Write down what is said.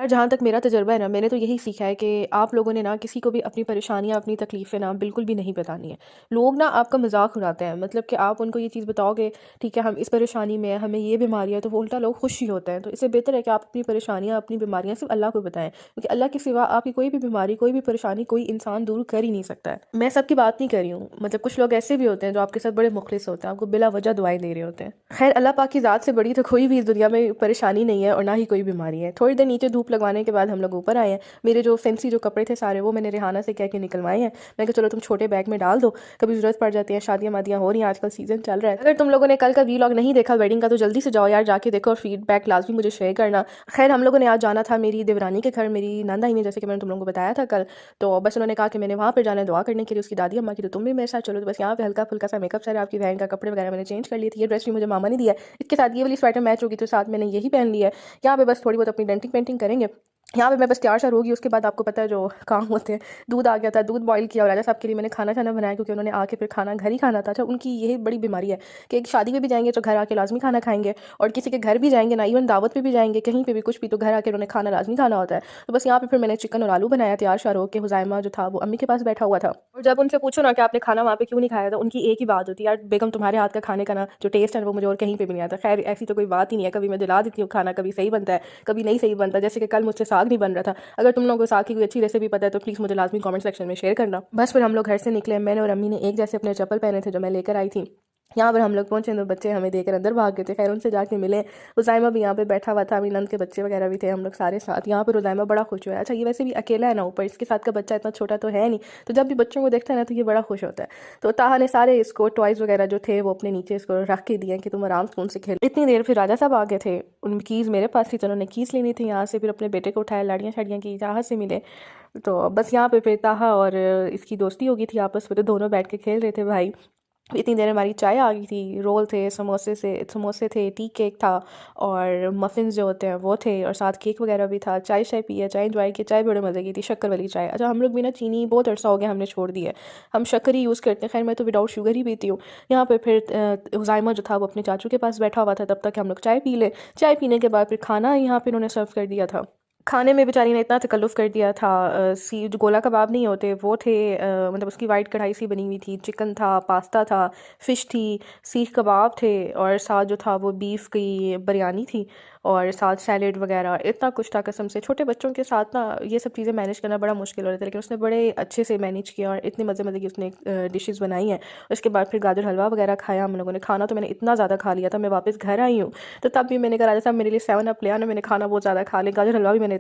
जहाँ तक मेरा तजुर्बा है ना, मैंने तो यही सीखा है कि आप लोगों ने ना किसी को भी अपनी परेशानियाँ, अपनी तकलीफ़ें ना बिल्कुल भी नहीं बतानी है। लोग ना आपका मज़ाक उड़ाते हैं, मतलब कि आप उनको ये चीज़ बताओगे, ठीक है, हम इस परेशानी में हैं, हमें ये बीमारी है, तो वो उल्टा लोग खुश ही होते हैं। तो इससे बेहतर है कि आप अपनी परेशानियाँ, अपनी बीमारियाँ सिर्फ़ अल्लाह को बताएँ, क्योंकि अल्लाह के सिवा आपकी कोई भी बीमारी, कोई भी परेशानी कोई इंसान दूर कर ही नहीं सकता है। मैं सबकी बात नहीं कर रही हूँ, मतलब कुछ लोग ऐसे भी होते हैं जो आपके साथ बड़े मुखलिस होते हैं, आपको बिला वजह दुआएँ दे रहे होते हैं। खैर, अल्लाह पाक की ज़ात से बड़ी तो कोई भी इस दुनिया में परेशानी नहीं है और ना ही कोई बीमारी है। थोड़ी देर नीचे धूप लगवाने के बाद हम लोग ऊपर आए हैं। मेरे जो फैंसी जो कपड़े थे सारे, वो मैंने रेहाना से कह के निकलवाए हैं। मैं कहा चलो तुम छोटे बैग में डाल दो, कभी ज़रूरत पड़ जाती है, शादियाँ वादियाँ हो रही हैं, आजकल सीज़न चल रहा है। अगर तुम लोगों ने कल का वीलॉग नहीं देखा वेडिंग का, तो जल्दी से जाओ यार, जाके देखो और फीडबैक लाज़मी मुझे शेयर करना। खैर, हम लोगों ने आज जाना था मेरी देवरानी के घर, मेरी नंद आई हुई है, जैसे कि मैंने तुम लोगों को बताया था कल। तो बस उन्होंने कहा कि मैंने वहाँ पर जाना है दुआ करने के लिए उसकी दादी अम्मा की, तो तुम भी मेरे साथ चलो। तो बस यहाँ पे हल्का-फुल्का सा मेकअप सारा, आपकी बहन का कपड़े वगैरह मैंने चेंज कर लिए थे। ये ड्रेस भी मुझे मामा ने दिया है। इसके साथ ये वाली स्वेटर मैच होगी, तो साथ मैंने यही पहन लिया है। यहाँ पे बस थोड़ी बहुत अपनी डेंटिंग पेंटिंग करेंगे। यहाँ पे मैं बस तैयार शार होगी, उसके बाद आपको पता है जो काम होते हैं। दूध आ गया था, दूध बॉईल किया और राजा साहब के लिए मैंने खाना शाना बनाया, क्योंकि उन्होंने आके फिर खाना घर ही खाना था। अच्छा, उनकी यही बड़ी बीमारी है कि एक शादी में भी जाएंगे तो घर आके लाजमी खाना खाएंगे, और किसी के घर भी जाएंगे ना, इवन दावत पे भी जाएंगे, कहीं पे भी कुछ भी, तो घर आके उन्होंने खाना लाजमी खाना होता है। तो बस यहाँ पे फिर मैंने चिकन और आलू बनाया तैयार शार होकर। हुज़ैमा जो था वो अम्मी के पास बैठा हुआ था, और जब उनसे पूछो ना कि आपने खाना वहाँ पे क्यों नहीं खाया, था उनकी एक ही बात होती है, यार बेगम तुम्हारे हाथ का खाने का ना जो टेस्ट है वो मुझे और कहीं पे भी नहीं आता। खैर, ऐसी तो कोई बात ही नहीं है, कभी मैं दिला देती हूँ खाना, कभी सही बनता है, कभी नहीं सही बनता। जैसे कि कल मुझसे साग नहीं बन रहा था। अगर तुम लोगों को साग की कोई अच्छी रेसिपी पता है तो प्लीज़ मुझे लाजमी कमेंट सेक्शन में शेयर करना। बस फिर हम लोग घर से निकले, मैंने और अम्मी ने एक जैसे अपने चप्पल पहने थे जो मैं लेकर आई थी। यहाँ पर हम लोग पहुंचे तो बच्चे हमें देखकर अंदर भाग गए थे। खैर, उनसे जाके मिले। उज़ैमा भी यहाँ पे बैठा हुआ था, अमीन नंद के बच्चे वगैरह भी थे, हम लोग सारे साथ। यहाँ पर उज़ैमा बड़ा खुश हुआ है। अच्छा, ये वैसे भी अकेला है ना, ऊपर इसके साथ का बच्चा इतना छोटा तो है नहीं, तो जब भी बच्चों को देखता है ना तो ये बड़ा खुश होता है। तो ताहा ने सारे इसको टॉयज़ वगैरह जो थे वो अपने नीचे इसको रख के दिए कि तुम आराम से उनसे खेल। इतनी देर फिर राजा साहब आ गए थे, उनकी कीज़ मेरे पास थी, तो उन्होंने कीज़ लेनी थी यहाँ से, फिर अपने बेटे को उठाया, लाड़ियाँ शाड़ियाँ की, ताहा से मिले। तो बस यहाँ पे फिर ताहा और इसकी दोस्ती हो गई थी आपस में, तो दोनों बैठ के खेल रहे थे भाई। इतनी देर में हमारी चाय आ गई थी, रोल थे, समोसे थे, टी केक था, और मफ़िन्स जो होते हैं वो थे, और साथ केक वगैरह भी था। चाय शाय पिया, चाय इंजॉय की, चाय बड़े मज़े की थी, शक्कर वाली चाय। अच्छा, हम लोग भी ना चीनी बहुत अरसा हो गया हमने छोड़ दी है, हम शक्कर ही यूज़ करते हैं। खैर, मैं तो विदाउट शुगर ही पीती हूँ। यहाँ पे फिर हुज़ैमा जो था वो अपने चाचू के पास बैठा हुआ था, तब तक हम लोग चाय पी ले। चाय पीने के बाद फिर खाना यहाँ पे उन्होंने सर्व कर दिया था। खाने में बेचारी ने इतना तकल्लुफ़ कर दिया था, जो गोला कबाब नहीं होते वो थे, मतलब उसकी वाइट कढ़ाई सी बनी हुई थी, चिकन था, पास्ता था, फ़िश थी, सीख कबाब थे, और साथ जो था वो बीफ की बिरयानी थी, और साथ सैलेड वगैरह, इतना कुछ था कसम से। छोटे बच्चों के साथ ना ये सब चीज़ें मैनेज करना बड़ा मुश्किल हो रहा था, लेकिन उसने बड़े अच्छे से मैनेज किया और इतने मज़े मज़े की उसने डिशेज़ बनाई हैं। उसके बाद फिर गाजर हलवा वगैरह खाया हम लोगों ने। खाना तो मैंने इतना ज़्यादा खा लिया था, मैं वापस घर आई हूँ तो तब भी मैंने कहा राजा साहब मेरे लिए 7 अप ले आना, मैंने खाना बहुत ज़्यादा खा लिया। गाजर हलवा भी मैंने